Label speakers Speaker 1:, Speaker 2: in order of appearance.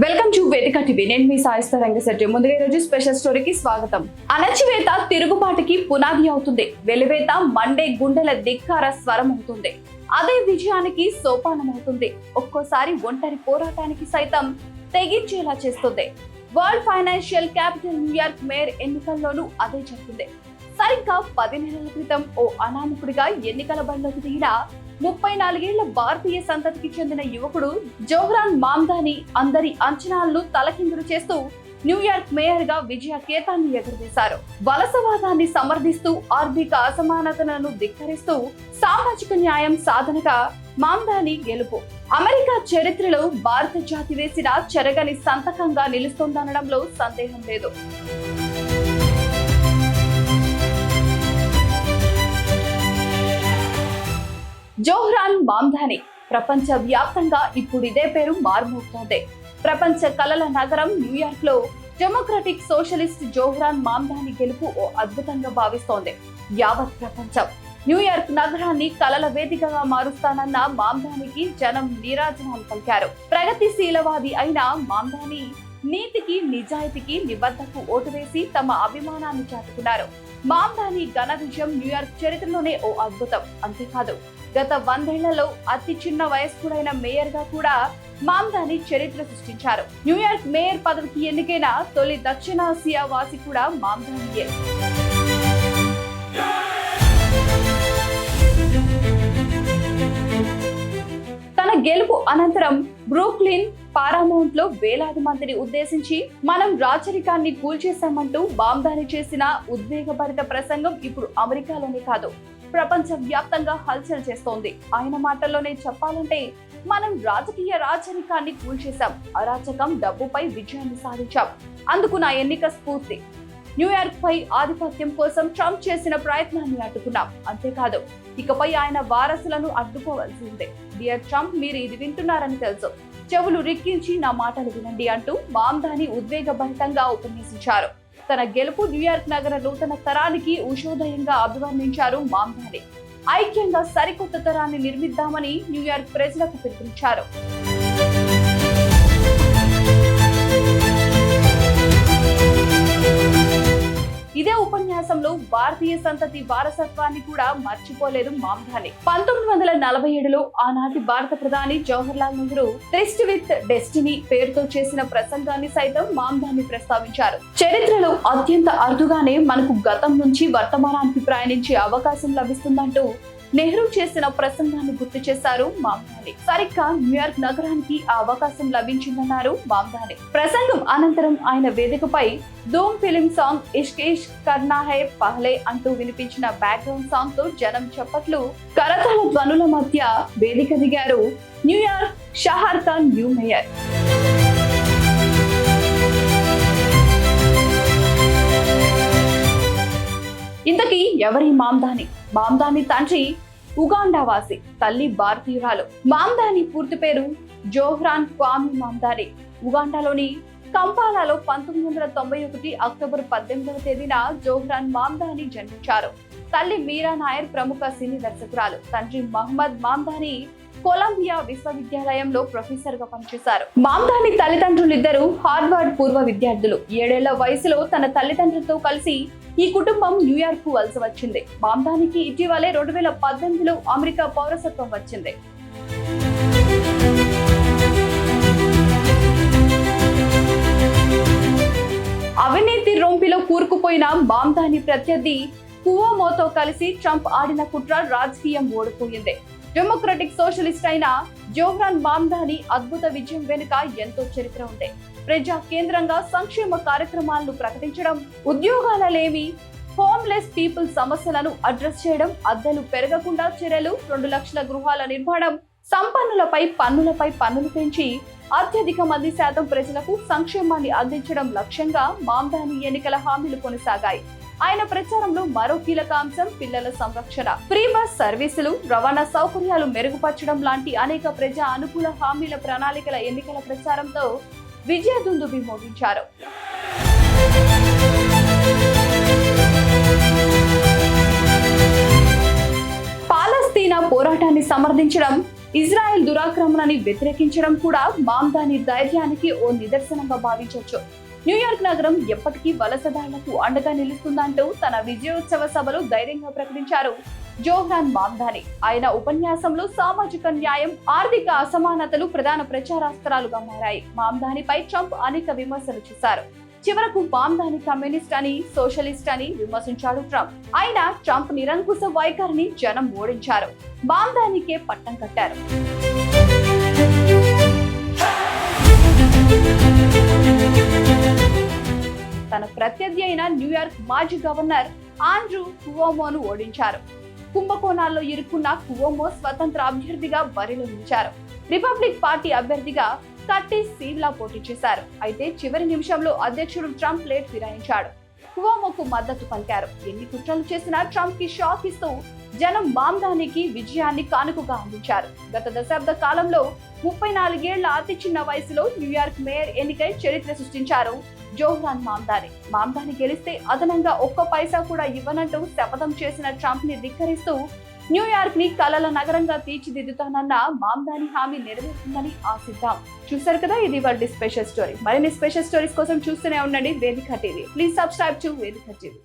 Speaker 1: Welcome to వేదిక TV. నేను మీ సాయిస్తా రంగశెట్టి. ముందుగా ఈరోజు స్పెషల్ స్టోరీకి స్వాగతం. అణచివేత తిరుగుబాటుకి పునాది అవుతుంది. వెలివేత మండే గుండెల ధిక్కార స్వరం అవుతుంది. అదే విజయానికి సోపానం అవుతుంది. ఒక్కోసారి ఒంటరి పోరాటానికి సైతం తెగించేలా చేస్తుంది. World financial capital New York mayor ఎన్నికల్లోనూ అదే జరిగింది. సరిగ్గా 10 నెలల క్రితం ఓ అనామకుడిగా ఎన్నికల బరిలోకి దిగిన 34 ఏళ్ల భారతీయ సంతతికి చెందిన యువకుడు జోహ్రాన్ మామ్దాని అందరి అంచనాలను తలకిందులు చేస్తూ న్యూయార్క్ మేయర్ గా విజయ కేతాన్ని ఎగురవేశారు. వలసవాదాన్ని సమర్థిస్తూ ఆర్థిక అసమానతలను ధిక్కరిస్తూ సామాజిక న్యాయం సాధనగా మామ్దాని గెలుపు అమెరికా చరిత్రలో భారత జాతి వేసిన చెరగని సంతకంగా నిలుస్తోందనడంలో సందేహం లేదు. జోహ్రాన్ మామ్దాని ప్రపంచ వ్యాప్తంగా ఇప్పుడు ఇదే పేరు మారుమోగుతోంది. ప్రపంచ కళల నగరం న్యూయార్క్ లో డెమోక్రటిక్ సోషలిస్ట్ జోహ్రాన్ మామ్దాని గెలుపు ఓ అద్భుతంగా భావిస్తోంది. యావత్ ప్రపంచం న్యూయార్క్ నగరాన్ని కళల వేదికగా మారుస్తానన్న మామ్దానికి జనం నీరాజనాలు పలికారు. ప్రగతిశీలవాది అయిన మామ్దాని నీతికి నిజాయితీకి నిబద్ధకు ఓటు వేసి తమ అభిమానాన్ని చాటుకున్నారు. మామ్దాని ఘన విజయం న్యూయార్క్ చరిత్రలోనే ఓ అద్భుతం. అంతేకాదు, గత 100 ఏళ్లలో అతి చిన్న వయస్కుడైన మేయర్ గా కూడా మామ్దాని చరిత్ర సృష్టించారు. న్యూయార్క్ మేయర్ పదవికి ఎన్నికైన తొలి దక్షిణాసియా వాసి కూడా మామ్దానియే. తన గెలుపు అనంతరం బ్రూక్లిన్ పారామౌంట్ లో వేలాది మందిని ఉద్దేశించి మనం రాచరికాన్ని కూల్చేశామంటూ మామ్దాని చేసిన ఉద్వేగభరిత ప్రసంగం ఇప్పుడు అమెరికాలోనే కాదు, ప్రపంచ వ్యాప్తంగా హల్చల్ చేస్తోంది. ఆయన మాటల్లోనే చెప్పాలంటే, మనం రాజకీయ రాచరికాన్ని కూల్చేశాం, అరాచకం డబ్బుపై విజయాన్ని సాధించాం, అందుకు నా ఎన్నిక స్ఫూర్తి. న్యూయార్క్ పై ఆధిపత్యం కోసం ట్రంప్ చేసిన ప్రయత్నాన్ని అడ్డుకున్నాం. అంతేకాదు, ఇకపై ఆయన వారసులను అడ్డుకోవాల్సిందే. డియర్ ట్రంప్, మీరు ఇది వింటున్నారని తెలుసు, చెవులు రిక్కించి నా మాటలు వినండి అంటూ మామ్దాని ఉద్వేగభరితంగా ఉపన్యసించారు. తన గెలుపు న్యూయార్క్ నగర నూతన తరానికి ఉషోదయంగా అభివర్ణించారు మామ్దాని. ఐక్యంగా సరికొత్త తరాన్ని నిర్మిద్దామని న్యూయార్క్ ప్రజలకు పిలుపునిచ్చారు. ఇదే ఉపన్యాసంలో భారతీయ సంతతి వారసత్వాన్ని కూడా మర్చిపోలేదు మామ్దాని. 1947లో ఆనాటి భారత ప్రధాని Jawaharlal Nehru test with destiny పేరుతో చేసిన ప్రసంగాన్ని సైతం మామ్దాని ప్రస్తావించారు. చరిత్రలో అత్యంత అరుదుగానే మనకు గతం నుంచి వర్తమానానికి ప్రయాణించే అవకాశం లభిస్తుందంటూ నెహ్రూ చేసిన ప్రసంగాన్ని గుర్తు చేశారు మామ్దాని. సరిగ్గా న్యూయార్క్ నగరానికి ఆ అవకాశం లభించిందన్నారు మామ్దాని. ప్రసంగం అనంతరం ఆయన వేదికపై ధూమ్ ఫిలిం సాంగ్ ఇష్క్ ఇష్క్ కర్నా హై పహలే అంటూ వినిపించిన బ్యాక్గ్రౌండ్ సాంగ్ తో జనం చప్పట్లు, కరతాళ ధ్వనుల మధ్య వేదిక దిగారు న్యూయార్క్ షహర్ కా న్యూ మేయర్. ఇంతకీ ఎవరి మామ్దాని? మామ్దాని తండ్రి ఉగాండా వాసి, తల్లి భారతీయురాలు. మామ్దాని పూర్తి పేరు జోహ్రాన్ క్వామి మామ్దాని. ఉగాండాలోని కంపాలాలో 1991 అక్టోబర్ 18వ తేదీన జోహ్రాన్ మామ్దాని జన్మించారు. తల్లి మీరా నాయర్ ప్రముఖ సినీ దర్శకురాలు. తండ్రి మహమ్మద్ మామ్దాని కొలంబియా విశ్వవిద్యాలయంలో ప్రొఫెసర్ గా పనిచేశారు. మామ్దాని తల్లిదండ్రులిద్దరూ హార్వర్డ్ పూర్వ విద్యార్థులు. 7 ఏళ్ల వయసులో తన తల్లిదండ్రులతో కలిసి ఈ కుటుంబం న్యూయార్క్ కు వలస వచ్చింది. మామ్దానికి ఇటీవలే 2018లో అమెరికా పౌరసత్వం వచ్చింది. అవినీతి రొంపిలో కూరుకుపోయిన మామ్దాని ప్రత్యర్థి కువోమోతో కలిసి ట్రంప్ ఆడిన కుట్ర రాజకీయం ఓడిపోయింది. డెమోక్రటిక్ సోషలిస్ట్ అయిన జోహ్రాన్ మామ్దాని అద్భుత విజయం వెనుక ఎంతో చరిత్ర ఉంది. ప్రజా కేంద్రంగా సంక్షేమ కార్యక్రమాలను ప్రకటించడం, ఉద్యోగాలలేమి, హోమ్లెస్ పీపుల్ సమస్యలను అడ్రస్ చేయడం, అద్దెలు పెరగకుండా చర్యలు, 2 లక్షల గృహాల నిర్మాణం, సంపన్నులపై పన్నులు పెంచి అత్యధిక మంది శాతం ప్రజలకు సంక్షేమాన్ని అందించడం లక్ష్యంగా మామ్దాని ఎన్నికల హామీలు కొనసాగాయి. ఆయన ప్రచారంలో మరో కీలక అంశం పిల్లల సంరక్షణ, ఫ్రీ బస్ సర్వీసులు, రవాణా సౌకర్యాలు మెరుగుపరచడం లాంటి అనేక ప్రజా అనుకూల హామీల ప్రణాళికల ఎన్నికల ప్రచారంతో విజయదుందుబి మోగించారు. సమర్థించడం, ఇజ్రాయెల్ దురాక్రమణని వ్యతిరేకించడం కూడా మామ్దాని ధైర్యానికి ఓ నిదర్శనంగా భావించవచ్చు. న్యూయార్క్ నగరం ఎప్పటికీ వలసదారులకు అండగా నిలుస్తుందంటూ తన విజయోత్సవ సభలో ధైర్యంగా ప్రకటించారు జోహ్రాన్ మామ్దాని. ఆయన ఉపన్యాసంలో సామాజిక న్యాయం, ఆర్థిక అసమానతలు ప్రధాన ప్రచారాస్త్రాలుగా మారాయి. మామ్దానిపై ట్రంప్ అనేక విమర్శలు చేశారు. చివరకు మామ్దాని కమ్యూనిస్ట్ అని, సోషలిస్ట్ అని విమర్శించాడు ట్రంప్. అయినా ట్రంప్ నిరంకుశ వైఖరిని జనం ఓడించారు. మామ్దానికే పట్టం కట్టారు. తన ప్రత్యర్థి అయిన న్యూయార్క్ మాజీ గవర్నర్ ఆండ్రూ కువోమోను ఓడించారు. కుంభకోణాల్లో ఇరుక్కున్న కువోమో స్వతంత్ర అభ్యర్థిగా బరిలో నిలిచారు. రిపబ్లిక్ పార్టీ అభ్యర్థిగా కర్టిస్ సీవ్లా పోటీ చేశారు. అయితే చివరి నిమిషంలో అధ్యక్షుడు ట్రంప్ లేట్ ఫిరాయించాడు. కువోమోకు మద్దతు పలికారు. ఎన్ని కుట్రలు చేసినా ట్రంప్ కి షాక్ ఇస్తూ జనం మామ్దానికి విజయాన్ని కానుకగా అందించారు. గత దశాబ్ద కాలంలో 34 ఏళ్ల అతి చిన్న వయసులో న్యూయార్క్ మేయర్ ఎన్నికై చరిత్ర సృష్టించారు జోహ్రాన్ మామ్దాని. మామ్దాని గెలిస్తే అదనంగా ఒక్క పైసా కూడా ఇవ్వనంటూ శపథం చేసిన ట్రంప్ ని ధిక్కరిస్తూ న్యూయార్క్ ని కలల నగరంగా తీర్చిదిద్దుతానన్న మామ్దాని హామీ నెరవేరుతుందని ఆశిద్దాం. చూసారు కదా, ఇది వాళ్ళ స్పెషల్ స్టోరీ. మరిన్ని స్పెషల్ స్టోరీస్ కోసం చూస్తూనే ఉండండి వేదిక టీవీ. ప్లీజ్ సబ్స్క్రైబ్ టు వేదిక టీవీ.